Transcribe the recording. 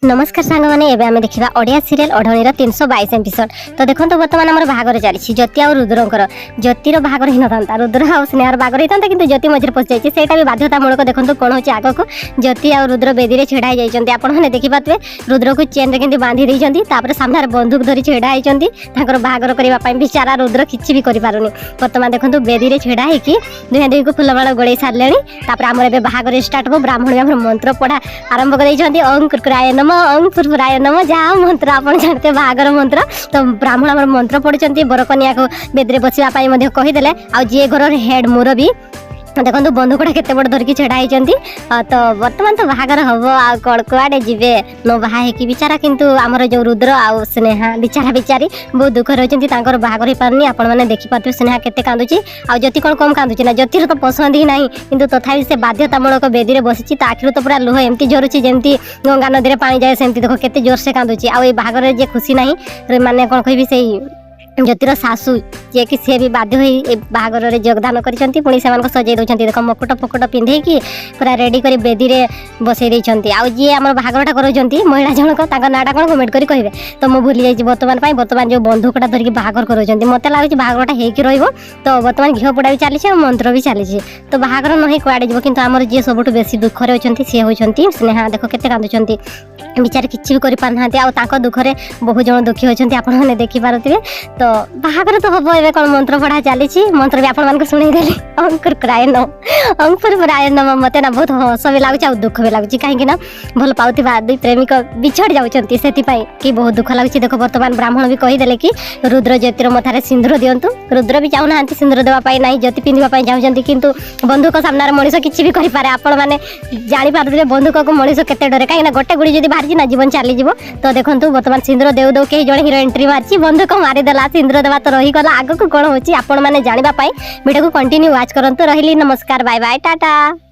नमस्कार सांग मैंने एवं देखा ओडिया सीरियल ओढ़णी 322 एपिसोड। तो देखो बर्तमान आम बागर चली ज्योति आ रुद्रंकर ज्योतिर बागर ही ना रुद्र आ स्नेहर बागर होता कि ज्योति मझे पशि जाइए से बाध्यतामूलक। देखो कौन हो आग को ज्योति आ रुद्र बेदी छेड़ा होती आपने देखिपे रुद्र को चेन रे बांधि देते सामने बंदूक धरी छेड़ा होती बागर करने बेचारा रुद्र किसी भी करें। बर्तमान देखो बेदी छेड़ा होगी दुहे दुई को फुलमाला गोड़े सारे आमर ए बागर स्टार्ट हो ब्राह्मण आम मंत्र पढ़ा आरंभ कर अंकुराय नम अंकुराय नम जहाँ मंत्र आप जानते बागर मंत्र। तो ब्राह्मण आम मंत्र पढ़ुंट बरकनिया को बेदी बसवाई कहीदे आए घर हेड मुरबी देखो बंधुकटा केते बड़ धरिकी छेड़ा होती। तो बर्तमान तो बाहागर हम आड़ कड़े जी न बाहा बेचारा किंतु आमर जो रुद्र आ स्नेहा बेचारा बेचारी बहुत दुख रही बाहागर हो पारनी। आपने देखिपे स्नेहा केते कांदुची आ ज्योति कौन कम कांदुची ना ज्योतिर तो पसंद ही नहीं किंतु तथापि से बाध्यतामूलक बेदी बसी आखिर तो पूरा लुह एमती झरुची जमी गंगा नदी में पानी जाए सेमती देखो केते जोर से कांदुची आ बाहागर जे खुशी नहीं माने कौन कहबी से ज्योतिर सासू जे कि सी भी बाध्य हो बाहागर में योगदान करती पुणी से सजाई दौरान देख मकुट फकुट पिंधे कि पूरा रेडी कर बेदी में बसई देती। आउ जी आम बाहागरटा कर महिला जनक नाटा कौन कमेंट कर कहे तो मुझे भूली जाइए बर्तमान जो बंधुकटा धरिकी बाहागर कर मत लगे बाहागरटा हो तो बर्तमान घी पोड़ा भी चली मंत्र भी चली। तो बाहागर नहीं कड़े जी कि आमर जी सब बेसी दुखरे अच्छा सी होती स्नेहा देख के कांदुंट बेचारे किसी भी कर दुखरे बहुत जन दुखी होती आपने देखिपे। तो बाहागर तो हम ए कौन मंत्र पढ़ा चली मंत्र भी आपको शुणेदेली अंकुराय नम मत ना बहुत हस भी लगुच आ दुख भी लगुच कहीं भल पाउथिबा दुई प्रेमिक बिछड़ जाउछंती से कि बहुत दुख लगुच। देख बर्तमान ब्राह्मण भी कहीदे कि रुद्र ज्योतिर मथारे सिंदूर दिंतु रुद्र भी चाहूना सिंदूर देवाई ना ज्योति पिंधापी चाहते किंतु बंधुक सामने मनीष किसी भी करें आपण मैंने जापारे बंधुक को मनीष के डरे कहीं गोटे गुड़ी जब बाहरी ना जीवन चलीज। तो देखो बर्तमान सिंदूर देउ देउ कई जन हिरो एंट्री मारी बंधुक मारिदेला सिंदूर देवा तो रहीगला आग को कौन होची आपण मैंने जानापी वीडियो को कंटिन्यू वाच करंतु। रही नमस्कार बाय बाय टाटा।